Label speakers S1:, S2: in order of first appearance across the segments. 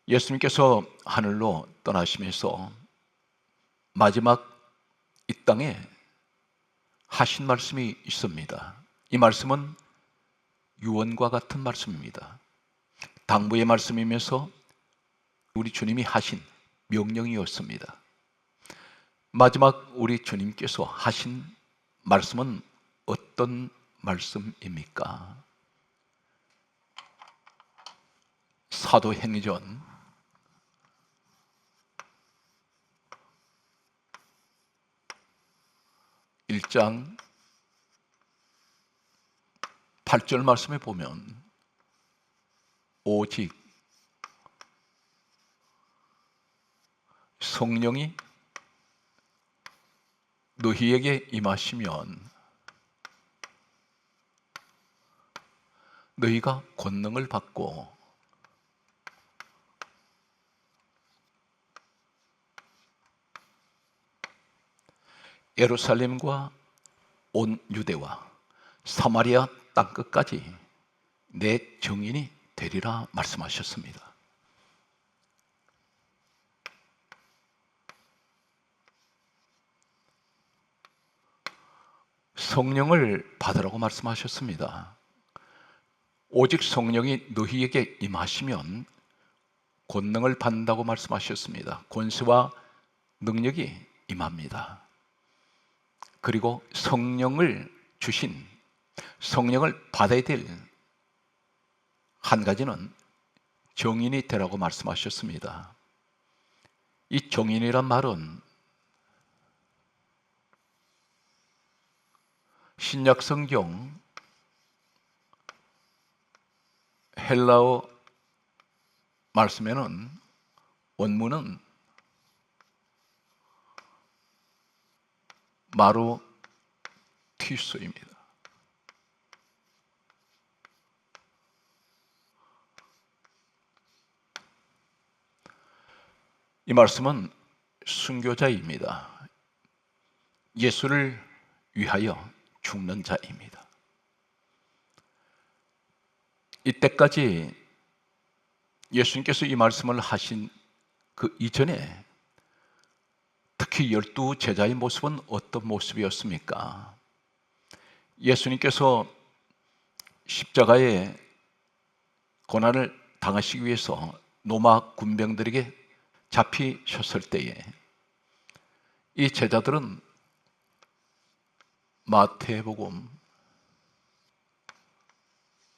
S1: 예수님께서 하늘로 떠나시면서 마지막 이 땅에 하신 말씀이 있습니다. 이 말씀은 유언과 같은 말씀입니다. 당부의 말씀이면서 우리 주님이 하신 명령이었습니다. 마지막 우리 주님께서 하신 말씀은 어떤 말씀입니까? 사도행전 1장 8절 말씀에 보면 오직 성령이 너희에게 임하시면 너희가 권능을 받고 예루살렘과 온 유대와 사마리아 땅끝까지 내 증인이 되리라 말씀하셨습니다. 성령을 받으라고 말씀하셨습니다. 오직 성령이 너희에게 임하시면 권능을 받는다고 말씀하셨습니다. 권세와 능력이 임합니다. 그리고 성령을 주신, 성령을 받아야 될 한 가지는 정인이 되라고 말씀하셨습니다. 이 정인이란 말은 신약 성경 헬라어 말씀에는 원문은 마루티스입니다. 이 말씀은 순교자입니다. 예수를 위하여 죽는 자입니다. 이때까지 예수님께서 이 말씀을 하신 그 이전에 특히 12 제자의 모습은 어떤 모습이었습니까? 예수님께서 십자가에 고난을 당하시기 위해서 로마 군병들에게 잡히셨을 때에 이 제자들은 마태복음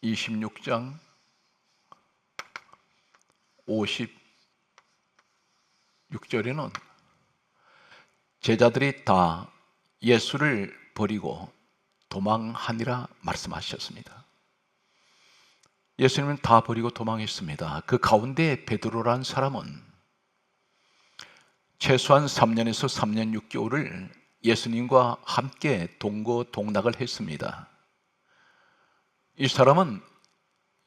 S1: 26장 56절에는 제자들이 다 예수를 버리고 도망하니라 말씀하셨습니다. 예수님은 다 버리고 도망했습니다. 그 가운데 베드로라는 사람은 최소한 3년에서 3년 6개월을 예수님과 함께 동거동락을 했습니다. 이 사람은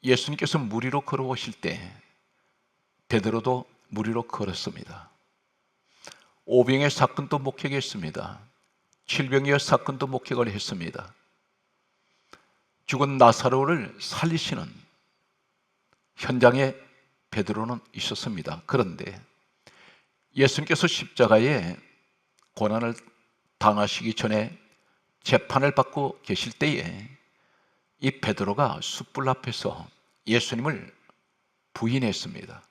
S1: 예수님께서 물 위로 걸어오실 때 베드로도 물 위로 걸었습니다. 오병의 사건도 목격했습니다. 칠병의 사건도 목격을 했습니다. 죽은 나사로를 살리시는 현장에 베드로는 있었습니다. 그런데 예수님께서 십자가에 고난을 당하시기 전에 재판을 받고 계실 때에 이 베드로가 숯불 앞에서 예수님을 부인했습니다.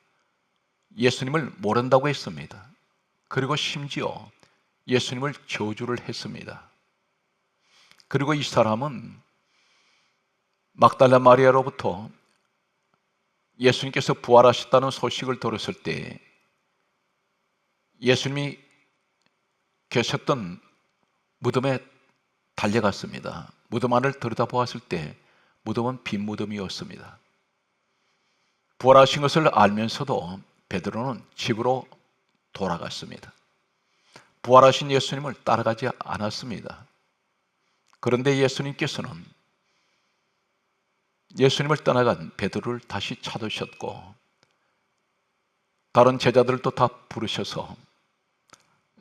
S1: 예수님을 모른다고 했습니다. 그리고 심지어 예수님을 저주를 했습니다. 그리고 이 사람은 막달라 마리아로부터 예수님께서 부활하셨다는 소식을 들었을 때 예수님이 계셨던 무덤에 달려갔습니다. 무덤 안을 들여다보았을 때 무덤은 빈 무덤이었습니다. 부활하신 것을 알면서도 베드로는 집으로 돌아갔습니다. 부활하신 예수님을 따라가지 않았습니다. 그런데 예수님께서는 예수님을 떠나간 베드로를 다시 찾으셨고 다른 제자들도 다 부르셔서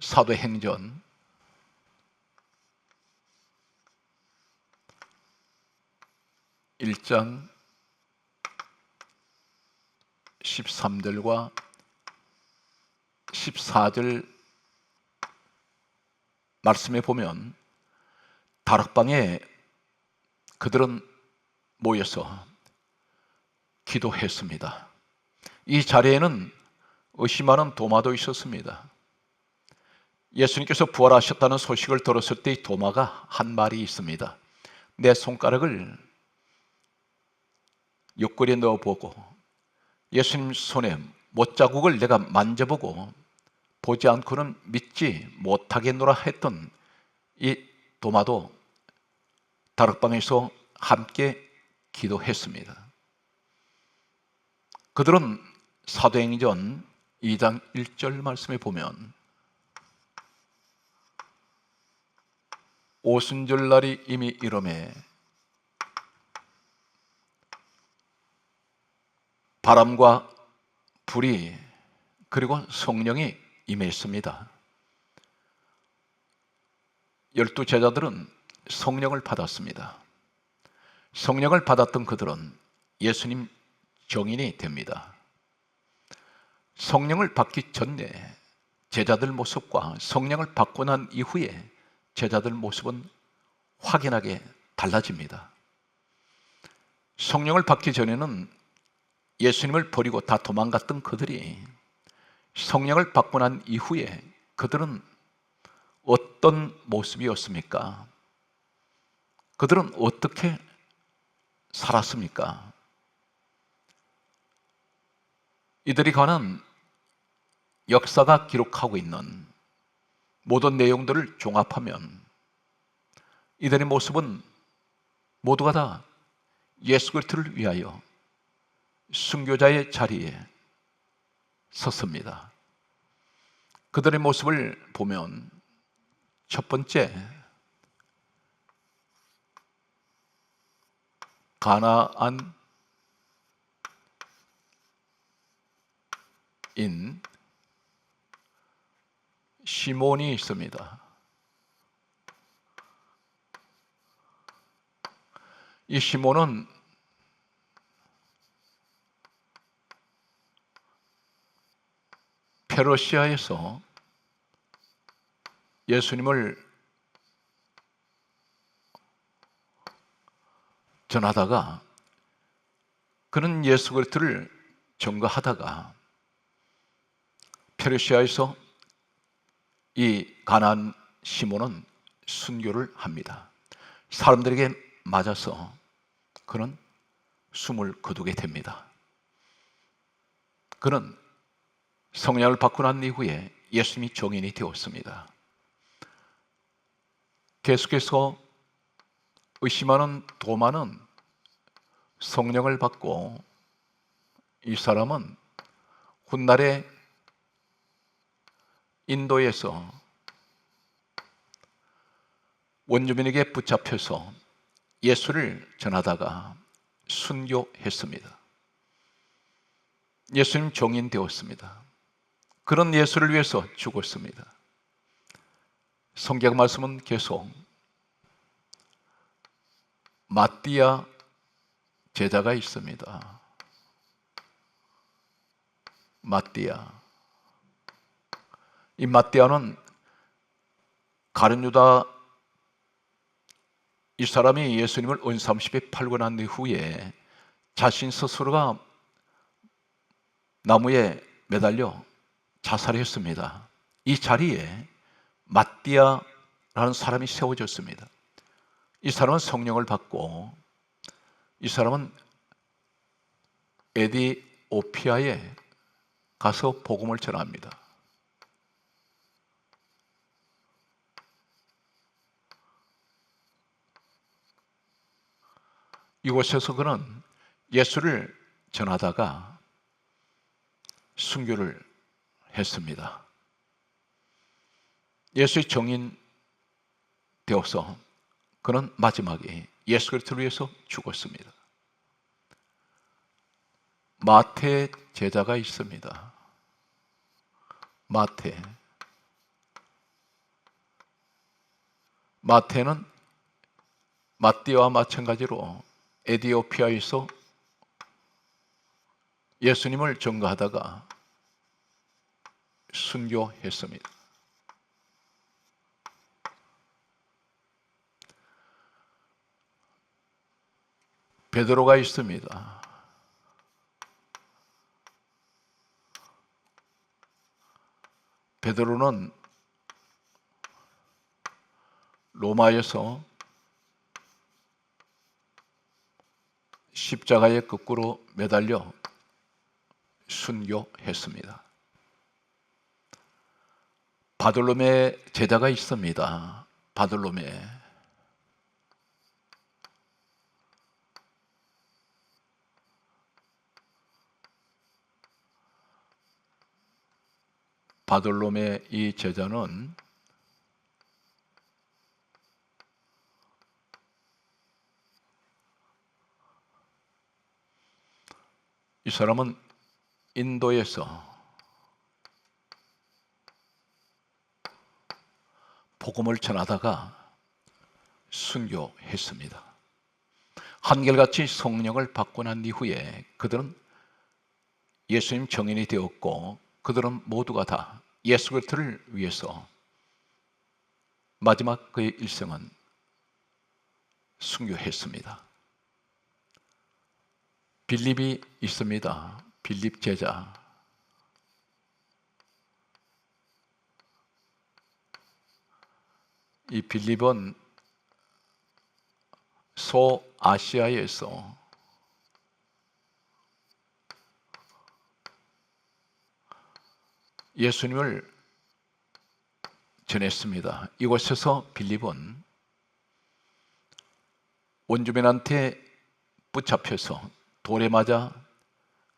S1: 사도행전 1장 13절과 14절 말씀에 보면 다락방에 그들은 모여서 기도했습니다. 이 자리에는 의심하는 도마도 있었습니다. 예수님께서 부활하셨다는 소식을 들었을 때 이 도마가 한 말이 있습니다. 내 손가락을 옆구리에 넣어보고 예수님 손에 못자국을 내가 만져보고 보지 않고는 믿지 못하겠노라 했던 이 도마도 다락방에서 함께 기도했습니다. 그들은 사도행전 2장 1절 말씀에 보면 오순절날이 이미 이름에 바람과 불이 그리고 성령이 임했습니다. 12 제자들은 성령을 받았습니다. 성령을 받았던 그들은 예수님 증인이 됩니다. 성령을 받기 전에 제자들 모습과 성령을 받고 난 이후에 제자들 모습은 확연하게 달라집니다. 성령을 받기 전에는 예수님을 버리고 다 도망갔던 그들이 성령을 받고 난 이후에 그들은 어떤 모습이었습니까? 그들은 어떻게 살았습니까? 이들이 관한 역사가 기록하고 있는 모든 내용들을 종합하면 이들의 모습은 모두가 다 예수 그리스도를 위하여 순교자의 자리에 섰습니다. 그들의 모습을 보면 첫 번째, 가나안인 시몬이 있습니다. 이 시몬은 페르시아에서 예수님을 전하다가 그는 예수 그리스도를 증거하다가 페르시아에서 이 가나안 시몬은 순교를 합니다. 사람들에게 맞아서 그는 숨을 거두게 됩니다. 그는 성령을 받고 난 이후에 예수님이 증인이 되었습니다. 계속해서 의심하는 도마는 성령을 받고 이 사람은 훗날에 인도에서 원주민에게 붙잡혀서 예수를 전하다가 순교했습니다. 예수님 증인 되었습니다. 그런 예수를 위해서 죽었습니다. 성경 말씀은 계속 마띠아 제자가 있습니다. 마띠아. 이 마띠아는 가룟 유다 이 사람이 예수님을 은 30에 팔고 난 이후에 자신 스스로가 나무에 매달려 자살했습니다. 이 자리에 마띠아라는 사람이 세워졌습니다. 이 사람은 성령을 받고 이 사람은 에디오피아에 가서 복음을 전합니다. 이곳에서 그는 예수를 전하다가 순교를 했습니다. 예수의 증인 되어서 그는 마지막에 예수 그리스도를 위해서 죽었습니다. 마태 제자가 있습니다. 마태는 마띠아와 마찬가지로 에디오피아에서 예수님을 증거하다가 순교했습니다. 베드로가 있습니다. 베드로는 로마에서 십자가에 거꾸로 매달려 순교했습니다. 바돌로메 제자가 있습니다. 바돌로메. 바돌로메 이 제자는 이 사람은 인도에서 복음을 전하다가 순교했습니다. 한결같이 성령을 받고 난 이후에 그들은 예수님 증인이 되었고, 그들은 모두가 다 예수 그리스도를 위해서 마지막 그의 일생은 순교했습니다. 빌립이 있습니다. 빌립 제자. 이 빌립은 소아시아에서 예수님을 전했습니다. 이곳에서 빌립은 원주민한테 붙잡혀서 돌에 맞아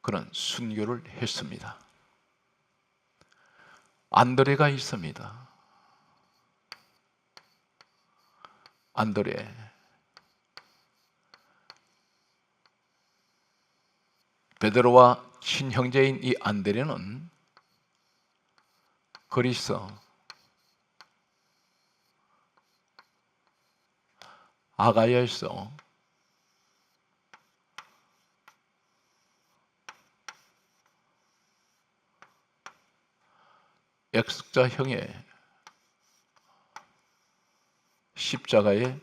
S1: 그런 순교를 했습니다. 안드레가 있습니다. 안드레. 베드로와 친형제인 이 안드레는 그리스 아가야에서 X자형의 십자가에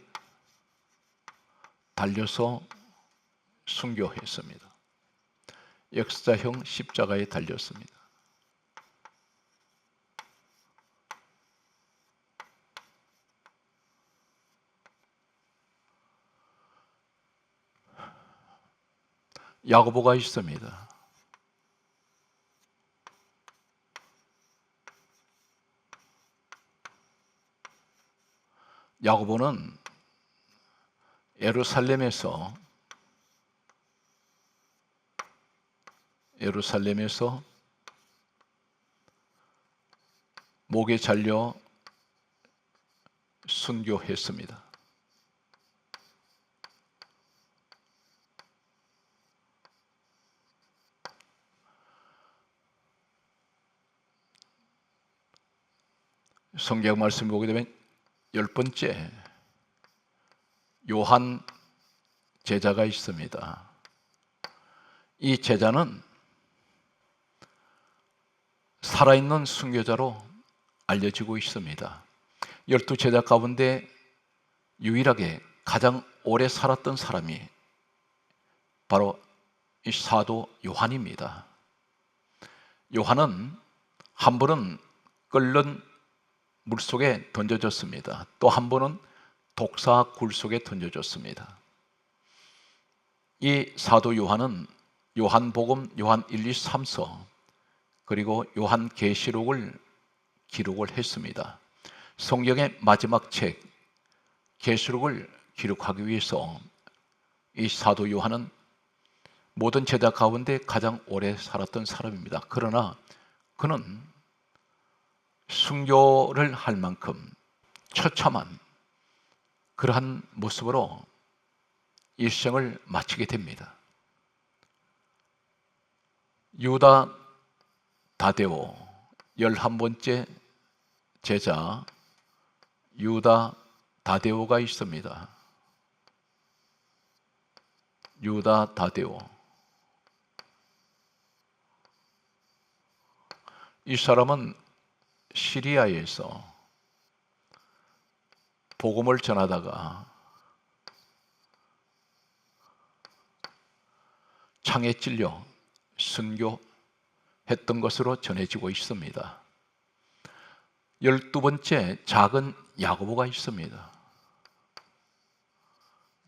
S1: 달려서 순교했습니다. X자형 십자가에 달렸습니다. 야고보가 있습니다. 야고보는 예루살렘에서 목에 잘려 순교했습니다. 성경 말씀 보게 되면 10번째 요한 제자가 있습니다. 이 제자는 살아있는 순교자로 알려지고 있습니다. 12제자 가운데 유일하게 가장 오래 살았던 사람이 바로 이 사도 요한입니다. 요한은 한 번은 끓는 물속에 던져졌습니다. 또 한 번은 독사 굴 속에 던져졌습니다. 이 사도 요한은 요한복음, 요한 1, 2, 3서 그리고 요한계시록을 기록을 했습니다. 성경의 마지막 책 계시록을 기록하기 위해서 이 사도 요한은 모든 제자 가운데 가장 오래 살았던 사람입니다. 그러나 그는 순교를 할 만큼 처참한 그러한 모습으로 일생을 마치게 됩니다. 유다 다데오 11번째 제자 유다 다데오가 있습니다. 유다 다데오. 이 사람은 시리아에서 복음을 전하다가 창에 찔려 순교했던 것으로 전해지고 있습니다. 12번째 작은 야고보가 있습니다.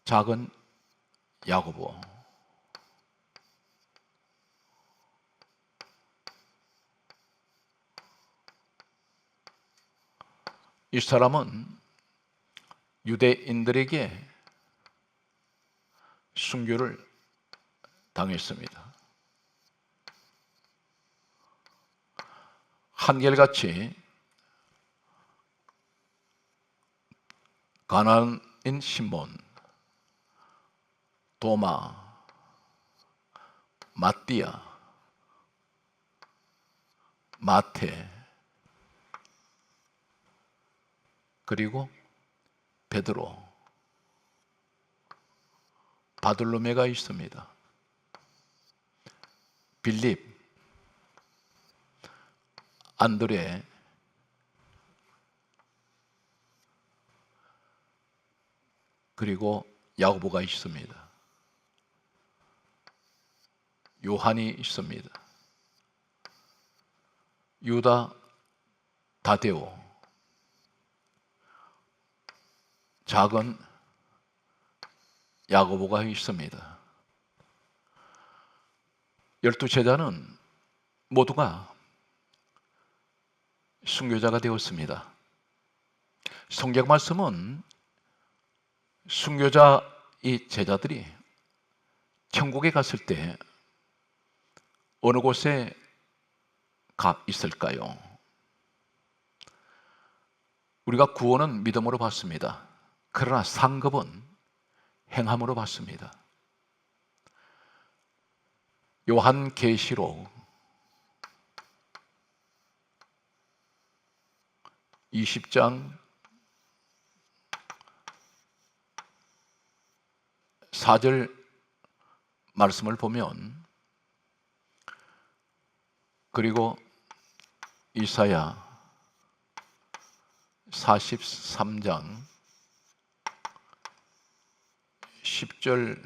S1: 작은 야고보. 이 사람은 유대인들에게 순교를 당했습니다. 한결같이 가나안인 시몬, 도마, 마띠아, 마태, 그리고 베드로, 바돌로메가 있습니다. 빌립, 안드레, 그리고 야고보가 있습니다. 요한이 있습니다. 유다, 다데오, 작은 야고보가 있습니다. 12제자는 모두가 순교자가 되었습니다. 성경 말씀은 순교자 이 제자들이 천국에 갔을 때 어느 곳에 가 있을까요? 우리가 구원은 믿음으로 받습니다. 그러나 상급은 행함으로 받습니다. 요한계시록 20장 4절 말씀을 보면, 그리고 이사야 43장 10절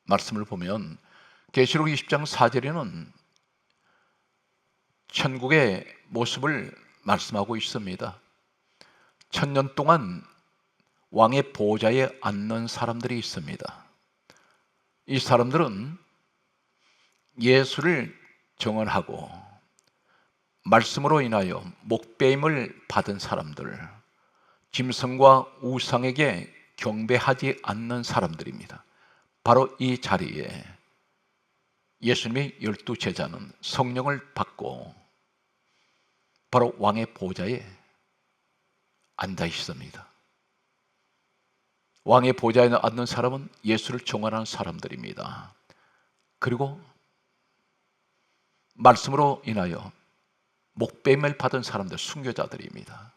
S1: 말씀을 보면, 계시록 20장 4절에는 천국의 모습을 말씀하고 있습니다. 1000년 동안 왕의 보좌에 앉는 사람들이 있습니다. 이 사람들은 예수를 정언하고 말씀으로 인하여 목배임을 받은 사람들, 짐승과 우상에게 경배하지 않는 사람들입니다. 바로 이 자리에 예수님의 12제자는 성령을 받고 바로 왕의 보좌에 앉아 있습니다. 왕의 보좌에 앉는 사람은 예수를 정언하는 사람들입니다. 그리고 말씀으로 인하여 목배임을 받은 사람들, 순교자들입니다.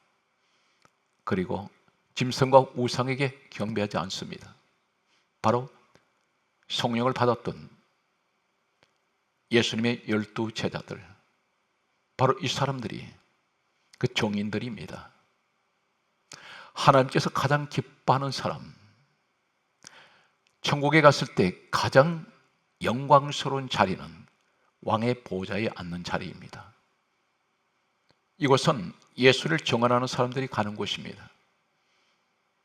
S1: 그리고 짐승과 우상에게 경배하지 않습니다. 바로 성령을 받았던 예수님의 12제자들, 바로 이 사람들이 그 종인들입니다. 하나님께서 가장 기뻐하는 사람, 천국에 갔을 때 가장 영광스러운 자리는 왕의 보좌에 앉는 자리입니다. 이곳은 예수를 정언하는 사람들이 가는 곳입니다.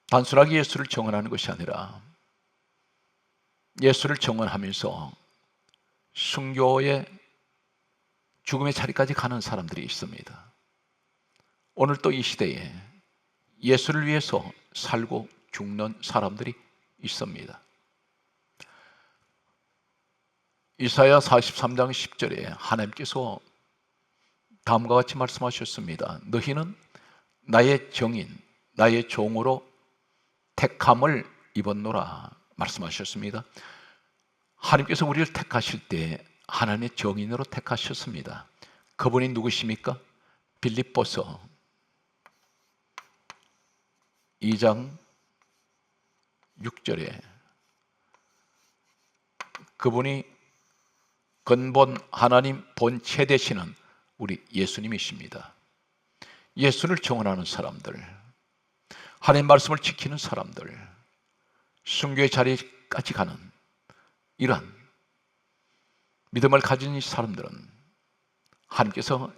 S1: 단순하게 예수를 정언하는 것이 아니라 예수를 정언하면서 순교의 죽음의 자리까지 가는 사람들이 있습니다. 오늘 또 이 시대에 예수를 위해서 살고 죽는 사람들이 있습니다. 이사야 43장 10절에 하나님께서 다음과 같이 말씀하셨습니다. 너희는 나의 정인, 나의 종으로 택함을 입었노라 말씀하셨습니다. 하나님께서 우리를 택하실 때 하나님의 정인으로 택하셨습니다. 그분이 누구십니까? 빌립보서 2장 6절에 그분이 근본 하나님 본체 되시는 우리 예수님이십니다. 예수를 정언하는 사람들, 하나님 말씀을 지키는 사람들, 순교의 자리까지 가는 이러한 믿음을 가진 이 사람들은 하나님께서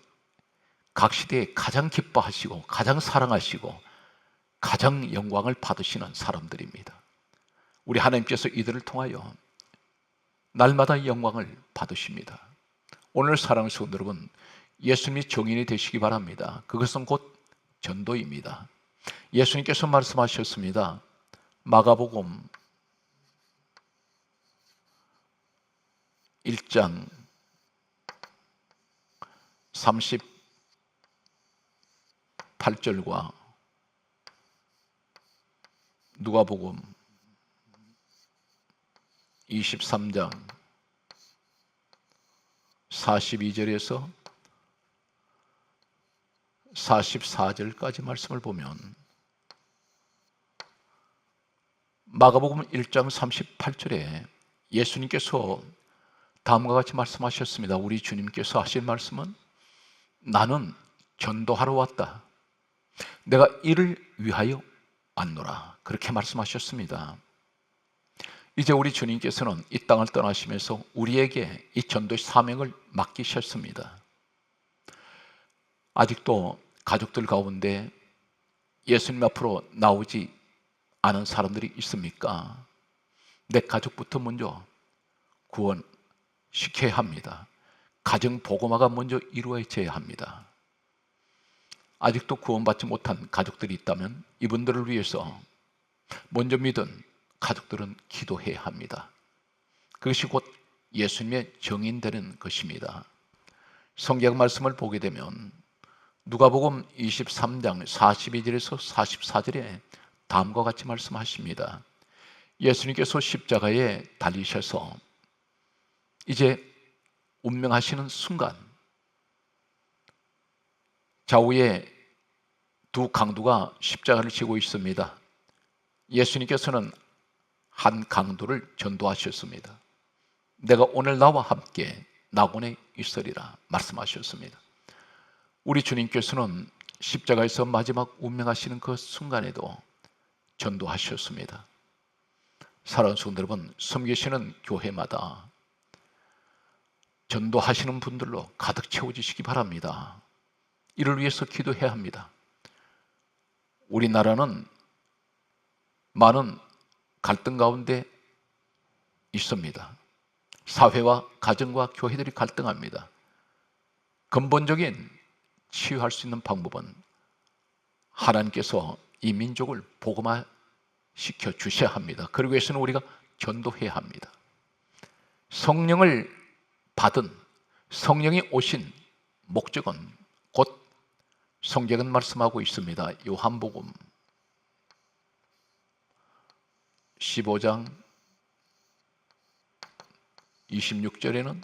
S1: 각 시대에 가장 기뻐하시고 가장 사랑하시고 가장 영광을 받으시는 사람들입니다. 우리 하나님께서 이들을 통하여 날마다 영광을 받으십니다. 오늘 사랑하는 성도 여러분, 예수님이 정인이 되시기 바랍니다. 그것은 곧 전도입니다. 예수님께서 말씀하셨습니다. 마가복음 1장 38절과 누가복음 23장 42절에서 44절까지 말씀을 보면 마가복음 1장 38절에 예수님께서 다음과 같이 말씀하셨습니다. 우리 주님께서 하신 말씀은 나는 전도하러 왔다. 내가 이를 위하여 왔노라. 그렇게 말씀하셨습니다. 이제 우리 주님께서는 이 땅을 떠나시면서 우리에게 이 전도의 사명을 맡기셨습니다. 아직도 가족들 가운데 예수님 앞으로 나오지 않은 사람들이 있습니까? 내 가족부터 먼저 구원시켜야 합니다. 가정 복음화가 먼저 이루어져야 합니다. 아직도 구원받지 못한 가족들이 있다면 이분들을 위해서 먼저 믿은 가족들은 기도해야 합니다. 그것이 곧 예수님의 정인되는 것입니다. 성경 말씀을 보게 되면 누가복음 23장 42절에서 44절에 다음과 같이 말씀하십니다. 예수님께서 십자가에 달리셔서 이제 운명하시는 순간 좌우에 두 강도가 십자가를 지고 있습니다. 예수님께서는 한 강도를 전도하셨습니다. 내가 오늘 나와 함께 낙원에 있으리라 말씀하셨습니다. 우리 주님께서는 십자가에서 마지막 운명하시는 그 순간에도 전도하셨습니다. 사랑하는 성도 여러분, 섬기시는 교회마다 전도하시는 분들로 가득 채워지시기 바랍니다. 이를 위해서 기도해야 합니다. 우리나라는 많은 갈등 가운데 있습니다. 사회와 가정과 교회들이 갈등합니다. 근본적인 치유할 수 있는 방법은 하나님께서 이 민족을 복음화시켜 주셔야 합니다. 그러기 위해서는 우리가 전도해야 합니다. 성령을 받은 성령이 오신 목적은 곧 성경은 말씀하고 있습니다. 요한복음 15장 26절에는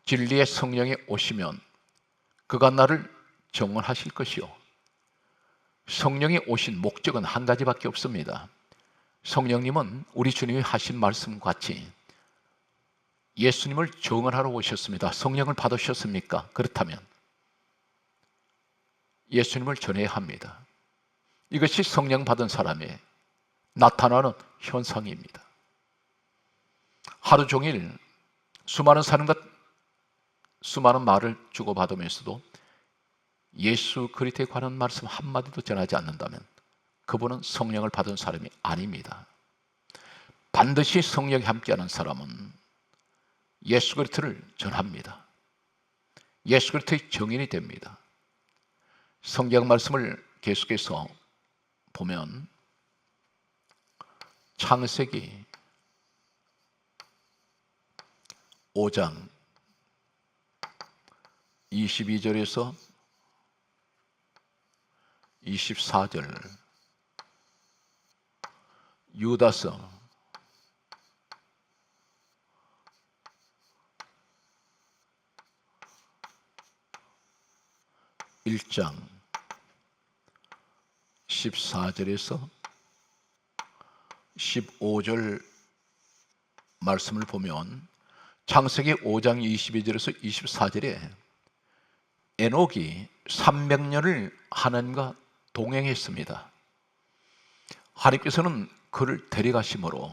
S1: 진리의 성령이 오시면 그가 나를 정언하실 것이요. 성령이 오신 목적은 한 가지밖에 없습니다. 성령님은 우리 주님이 하신 말씀과 같이 예수님을 정언하러 오셨습니다. 성령을 받으셨습니까? 그렇다면 예수님을 전해야 합니다. 이것이 성령 받은 사람의 나타나는 현상입니다. 하루 종일 수많은 사람과 수많은 말을 주고받으면서도 예수 그리스도에 관한 말씀 한마디도 전하지 않는다면 그분은 성령을 받은 사람이 아닙니다. 반드시 성령이 함께하는 사람은 예수 그리스도를 전합니다. 예수 그리스도의 정인이 됩니다. 성경 말씀을 계속해서 보면 창세기 5장 22절에서 24절 유다서 1장 14절에서 15절 말씀을 보면 창세기 5장 22절에서 24절에 에녹이 300년을 하나님과 동행했습니다. 하나님께서는 그를 데려가심으로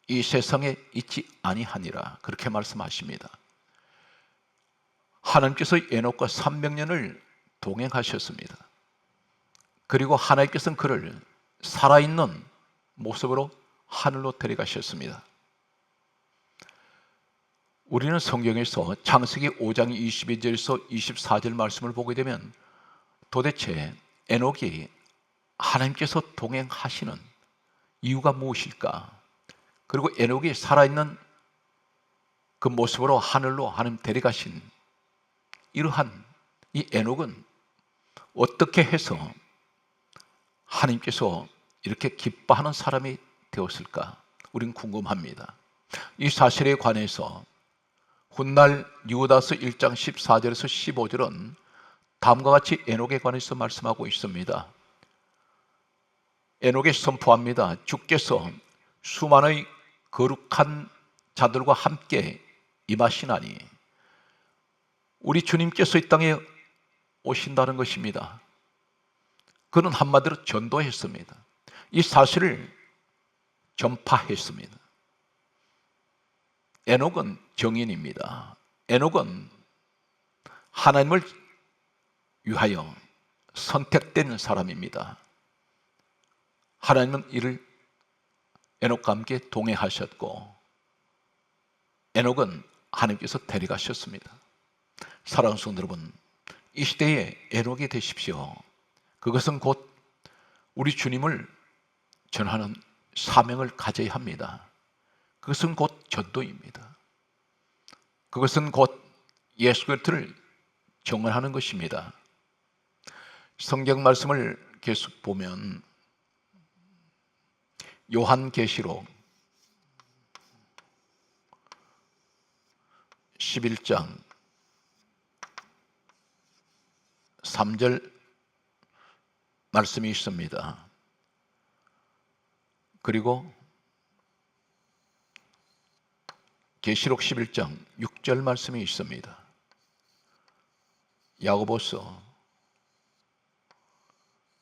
S1: 이 세상에 있지 아니하니라 그렇게 말씀하십니다. 하나님께서 에녹과 300년을 동행하셨습니다. 그리고 하나님께서는 그를 살아있는 모습으로 하늘로 데려가셨습니다. 우리는 성경에서 창세기 5장 22절에서 24절 말씀을 보게 되면 도대체 에녹이 하나님께서 동행하시는 이유가 무엇일까? 그리고 에녹이 살아있는 그 모습으로 하늘로 하나님 데려가신 이러한 이 에녹은 어떻게 해서 하나님께서 이렇게 기뻐하는 사람이 되었을까? 우린 궁금합니다. 이 사실에 관해서 훗날 유다서 1장 14절에서 15절은 다음과 같이 에녹에 관해서 말씀하고 있습니다. 에녹이 선포합니다. 주께서 수많은 거룩한 자들과 함께 임하시나니 우리 주님께서 이 땅에 오신다는 것입니다. 그는 한마디로 전도했습니다. 이 사실을 전파했습니다. 에녹은 정인입니다. 에녹은 하나님을 위하여 선택된 사람입니다. 하나님은 이를 에녹과 함께 동행하셨고 에녹은 하나님께서 데려가셨습니다. 사랑하는 성도 여러분, 이 시대에 에녹이 되십시오. 그것은 곧 우리 주님을 전하는 사명을 가져야 합니다. 그것은 곧 전도입니다. 그것은 곧 예수 그리스도를 증언하는 것입니다. 성경 말씀을 계속 보면 요한계시록 11장 3절 말씀이 있습니다. 그리고 계시록 11장 6절 말씀이 있습니다. 야고보서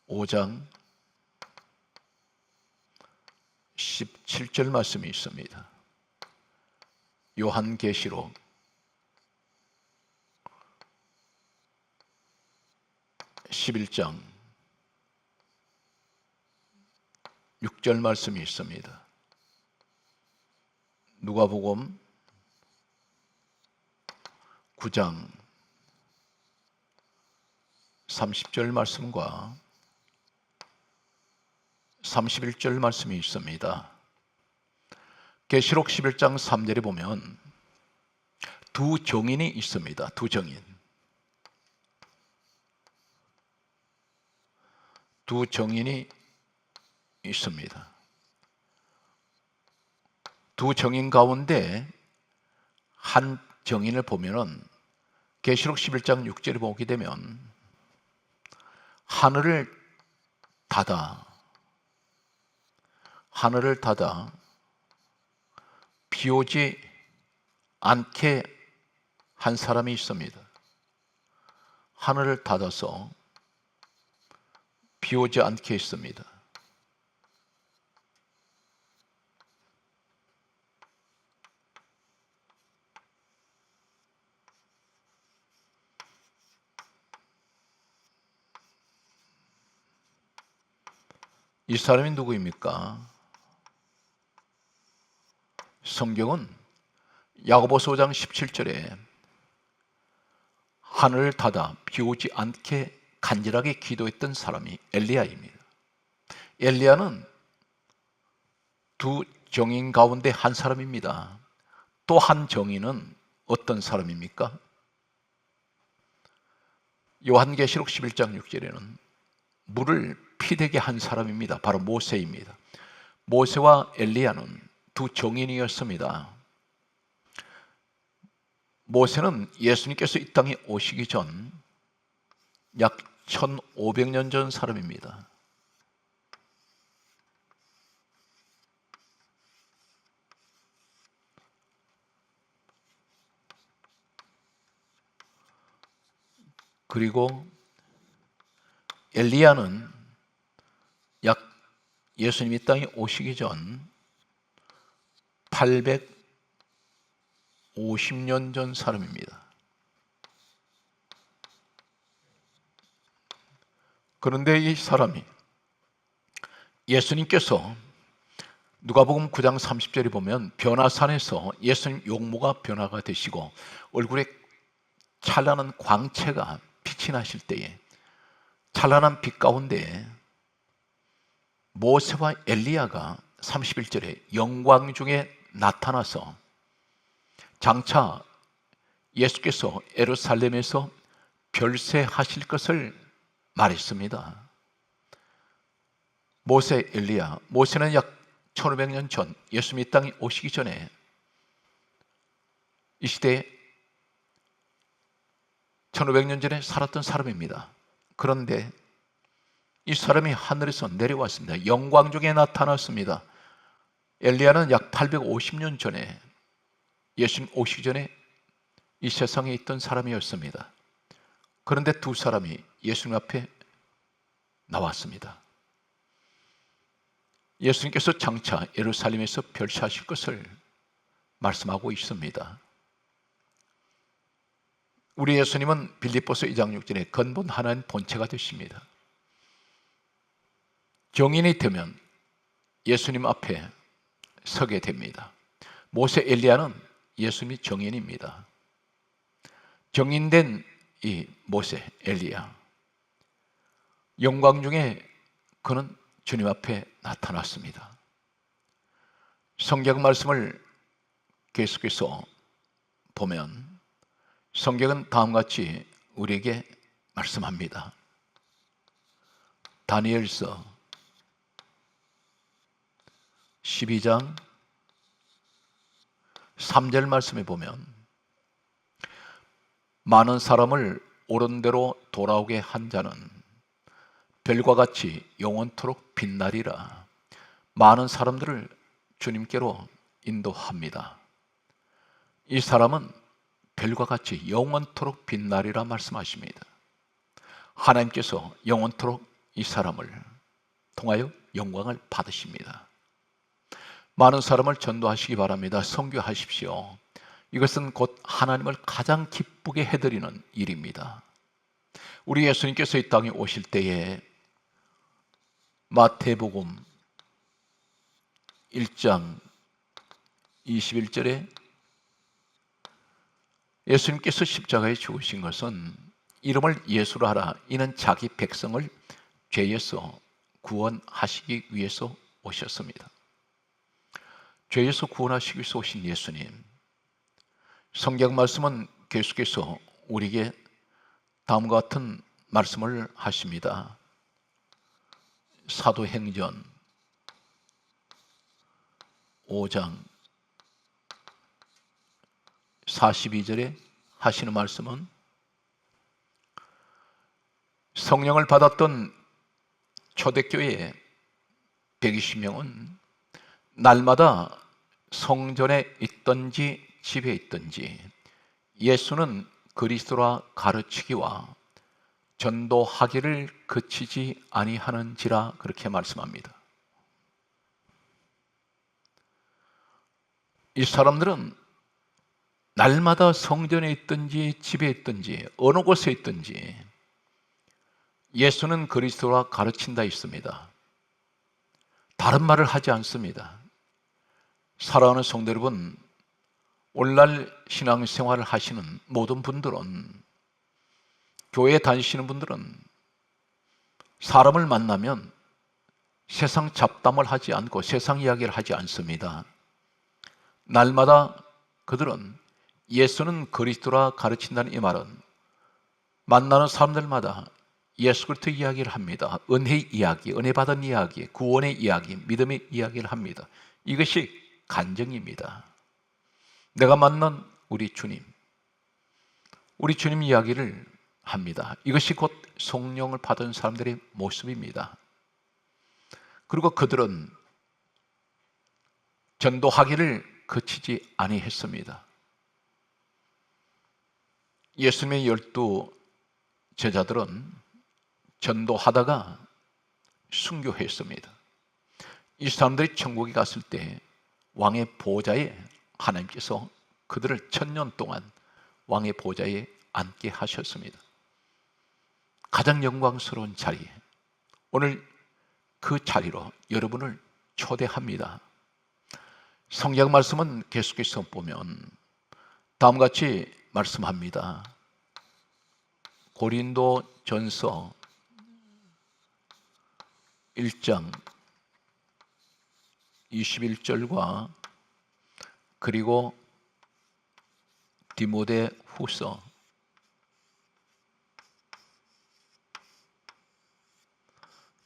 S1: 5장 17절 말씀이 있습니다. 요한계시록 11장 6절 말씀이 있습니다. 누가복음 9장 30절 말씀과 31절 말씀이 있습니다. 계시록 11장 3절에 보면 두 정인이 있습니다. 두 정인. 두 정인이 있습니다. 두 정인 가운데 한 정인을 보면은 계시록 11장 6절에 보게 되면 하늘을 닫아 비 오지 않게 한 사람이 있습니다. 하늘을 닫아서 비 오지 않게 했습니다. 이 사람이 누구입니까? 성경은 야고보서 5장 17절에 하늘을 닫아 비 오지 않게 간절하게 기도했던 사람이 엘리야입니다. 엘리야는 두 정인 가운데 한 사람입니다. 또 한 정인은 어떤 사람입니까? 요한계시록 11장 6절에는 물을 피되게 한 사람입니다. 바로 모세입니다. 모세와 엘리야는 두 정인이었습니다. 모세는 예수님께서 이 땅에 오시기 전 약 1500년 전 사람입니다. 그리고 엘리야는 약 예수님이 땅에 오시기 전 850년 전 사람입니다. 그런데 이 사람이 예수님께서 누가복음 9장 30절에 보면 변화산에서 예수님 용모가 변화가 되시고 얼굴에 찬란한 광채가 빛이 나실 때에 찬란한 빛 가운데 모세와 엘리야가 31절에 영광 중에 나타나서 장차 예수께서 예루살렘에서 별세하실 것을 말했습니다. 모세, 엘리야, 모세는 약 1500년 전 예수님이 이 땅에 오시기 전에 이 시대에 1500년 전에 살았던 사람입니다. 그런데 이 사람이 하늘에서 내려왔습니다. 영광 중에 나타났습니다. 엘리야는 약 850년 전에 예수님 오시기 전에 이 세상에 있던 사람이었습니다. 그런데 두 사람이 예수님 앞에 나왔습니다. 예수님께서 장차 예루살렘에서 별세하실 것을 말씀하고 있습니다. 우리 예수님은 빌립보서 2장 6절에 근본 하나님 본체가 되십니다. 정인이 되면 예수님 앞에 서게 됩니다. 모세, 엘리야는 예수님이 정인입니다. 정인된 이 모세, 엘리야, 영광 중에 그는 주님 앞에 나타났습니다. 성경 말씀을 계속해서 보면 성경은 다음과 같이 우리에게 말씀합니다. 다니엘서 12장 3절 말씀에 보면 많은 사람을 옳은 대로 돌아오게 한 자는 별과 같이 영원토록 빛나리라. 많은 사람들을 주님께로 인도합니다. 이 사람은 별과 같이 영원토록 빛나리라 말씀하십니다. 하나님께서 영원토록 이 사람을 통하여 영광을 받으십니다. 많은 사람을 전도하시기 바랍니다. 선교하십시오. 이것은 곧 하나님을 가장 기쁘게 해드리는 일입니다. 우리 예수님께서 이 땅에 오실 때에 마태복음 1장 21절에 예수님께서 십자가에 죽으신 것은 이름을 예수로 하라. 이는 자기 백성을 죄에서 구원하시기 위해서 오셨습니다. 죄에서 구원하시기 위해서 오신 예수님. 성경 말씀은 계속해서 우리에게 다음과 같은 말씀을 하십니다. 사도행전 5장 42절에 하시는 말씀은 성령을 받았던 초대교회 120명은 날마다 성전에 있든지 집에 있든지 예수는 그리스도라 가르치기와 전도하기를 그치지 아니하는지라 그렇게 말씀합니다. 이 사람들은 날마다 성전에 있든지 집에 있든지 어느 곳에 있든지 예수는 그리스도라 가르친다 있습니다. 다른 말을 하지 않습니다. 사랑하는 성도 여러분, 오늘날 신앙생활을 하시는 모든 분들은, 교회에 다니시는 분들은 사람을 만나면 세상 잡담을 하지 않고 세상 이야기를 하지 않습니다. 날마다 그들은 예수는 그리스도라 가르친다는 이 말은 만나는 사람들마다 예수 그리스도 이야기를 합니다. 은혜의 이야기, 은혜 받은 이야기, 구원의 이야기, 믿음의 이야기를 합니다. 이것이 간증입니다. 내가 만난 우리 주님 이야기를 합니다. 이것이 곧 성령을 받은 사람들의 모습입니다. 그리고 그들은 전도하기를 그치지 아니했습니다. 예수님의 12 제자들은 전도하다가 순교했습니다. 이 사람들이 천국에 갔을 때 왕의 보좌에 하나님께서 그들을 1000년 동안 왕의 보좌에 앉게 하셨습니다. 가장 영광스러운 자리에 오늘 그 자리로 여러분을 초대합니다. 성경 말씀은 계속해서 보면 다음과 같이 말씀합니다. 고린도 전서 1장 21절과 그리고 디모데 후서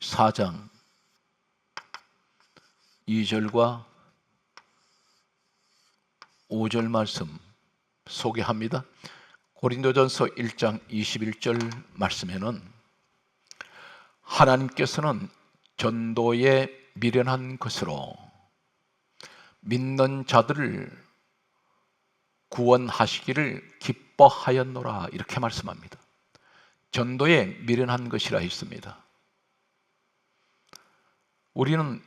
S1: 4장 2절과 5절 말씀 소개합니다. 고린도전서 1장 21절 말씀에는 하나님께서는 전도에 미련한 것으로 믿는 자들을 구원하시기를 기뻐하였노라 이렇게 말씀합니다. 전도에 미련한 것이라 했습니다. 우리는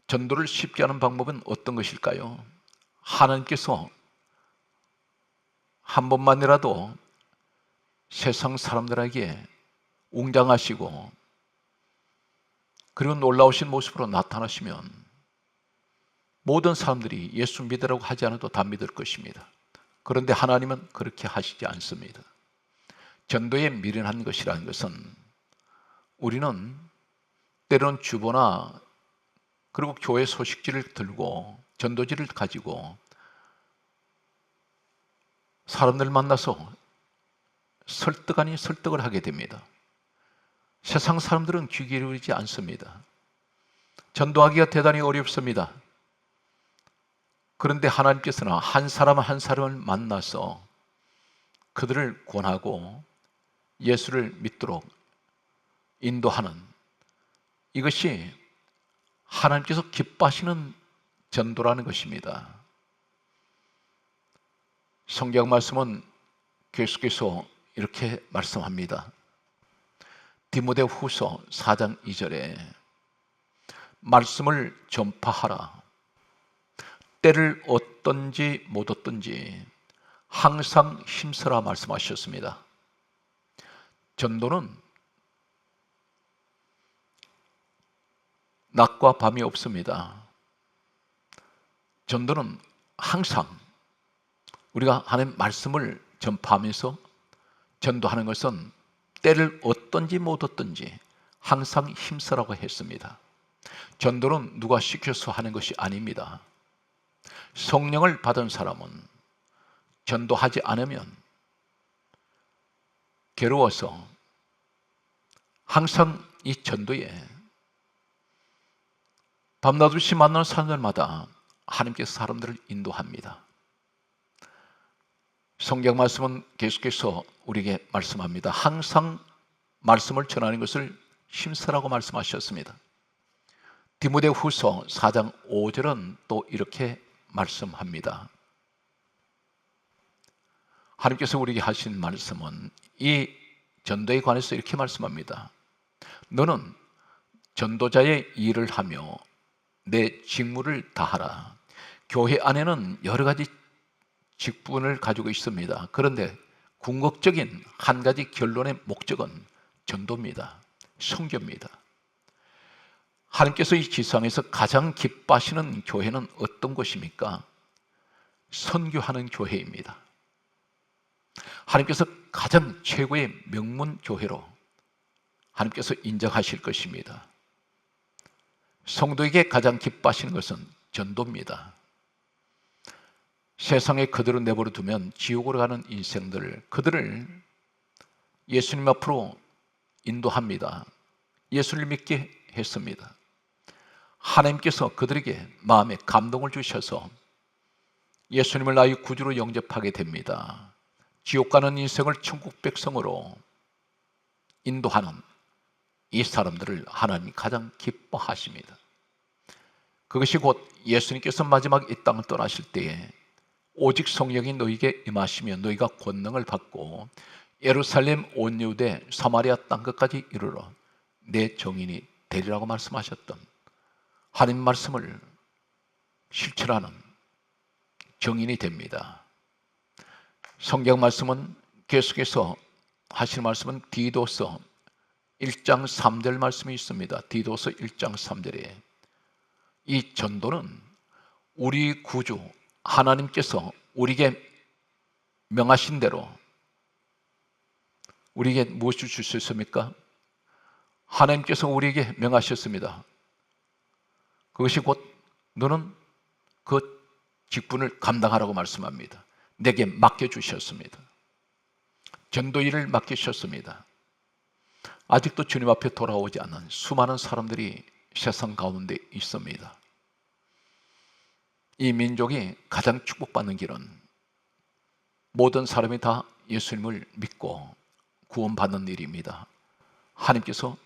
S1: 전도를 쉽게 하는 방법은 어떤 것일까요? 하나님께서 한 번만이라도 세상 사람들에게 웅장하시고 그리고 놀라우신 모습으로 나타나시면 모든 사람들이 예수 믿으라고 하지 않아도 다 믿을 것입니다. 그런데 하나님은 그렇게 하시지 않습니다. 전도에 미련한 것이라는 것은 우리는 때로는 주보나 그리고 교회 소식지를 들고 전도지를 가지고 사람들 만나서 설득 아닌 설득을 하게 됩니다. 세상 사람들은 귀 기울이지 않습니다. 전도하기가 대단히 어렵습니다. 그런데 하나님께서는 한 사람 한 사람을 만나서 그들을 권하고 예수를 믿도록 인도하는 이것이 하나님께서 기뻐하시는 전도라는 것입니다. 성경 말씀은 계속해서 이렇게 말씀합니다. 디모데 후서 4장 2절에 말씀을 전파하라. 때를 얻든지 못 얻든지 항상 힘쓰라 말씀하셨습니다. 전도는 낮과 밤이 없습니다. 전도는 항상 우리가 하나님 말씀을 전파하면서 전도하는 것은 때를 얻든지 못 얻든지 항상 힘쓰라고 했습니다. 전도는 누가 시켜서 하는 것이 아닙니다. 성령을 받은 사람은 전도하지 않으면 괴로워서 항상 이 전도에 밤낮 없이 만나는 사람들마다 하나님께서 사람들을 인도합니다. 성경 말씀은 계속해서 우리에게 말씀합니다. 항상 말씀을 전하는 것을 힘쓰라고 말씀하셨습니다. 디모데 후서 4장 5절은 또 이렇게 말씀합니다. 하나님께서 우리에게 하신 말씀은 이 전도에 관해서 이렇게 말씀합니다. 너는 전도자의 일을 하며 내 직무를 다하라. 교회 안에는 여러 가지 직분을 가지고 있습니다. 그런데 궁극적인 한 가지 결론의 목적은 전도입니다. 선교입니다. 하나님께서 이 지상에서 가장 기뻐하시는 교회는 어떤 것입니까? 선교하는 교회입니다. 하나님께서 가장 최고의 명문 교회로 하나님께서 인정하실 것입니다. 성도에게 가장 기뻐하시는 것은 전도입니다. 세상에 그들을 내버려 두면 지옥으로 가는 인생들, 그들을 예수님 앞으로 인도합니다. 예수를 믿게 했습니다. 하나님께서 그들에게 마음에 감동을 주셔서 예수님을 나의 구주로 영접하게 됩니다. 지옥 가는 인생을 천국 백성으로 인도하는 이 사람들을 하나님이 가장 기뻐하십니다. 그것이 곧 예수님께서 마지막 이 땅을 떠나실 때에 오직 성령이 너에게 임하시며 너희가 권능을 받고 예루살렘 온 유대 사마리아 땅 끝까지 이르러 내 정인이 되리라고 말씀하셨던 하나님 말씀을 실천하는 정인이 됩니다. 성경 말씀은 계속해서 하시는 말씀은 디도서 1장 3절 말씀이 있습니다. 디도서 1장 3절에 이 전도는 우리 구주 하나님께서 우리에게 명하신 대로 우리에게 무엇을 주셨습니까? 하나님께서 우리에게 명하셨습니다. 그것이 곧 너는 그 직분을 감당하라고 말씀합니다. 내게 맡겨주셨습니다. 전도 일을 맡기셨습니다. 아직도 주님 앞에 돌아오지 않는 수많은 사람들이 세상 가운데 있습니다. 이 민족이 가장 축복받는 길은 모든 사람이 다 예수님을 믿고 구원받는 일입니다. 하나님께서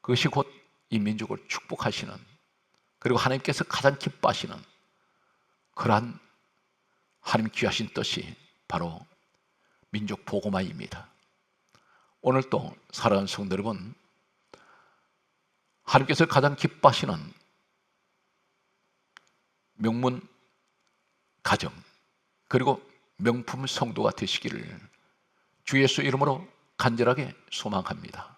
S1: 그것이 곧 이 민족을 축복하시는, 그리고 하나님께서 가장 기뻐하시는 그러한 하나님 귀하신 뜻이 바로 민족 복음화입니다. 오늘 또 사랑하는 성도 여러분, 하나님께서 가장 기뻐하시는 명문 가정 그리고 명품 성도가 되시기를 주 예수 이름으로 간절하게 소망합니다.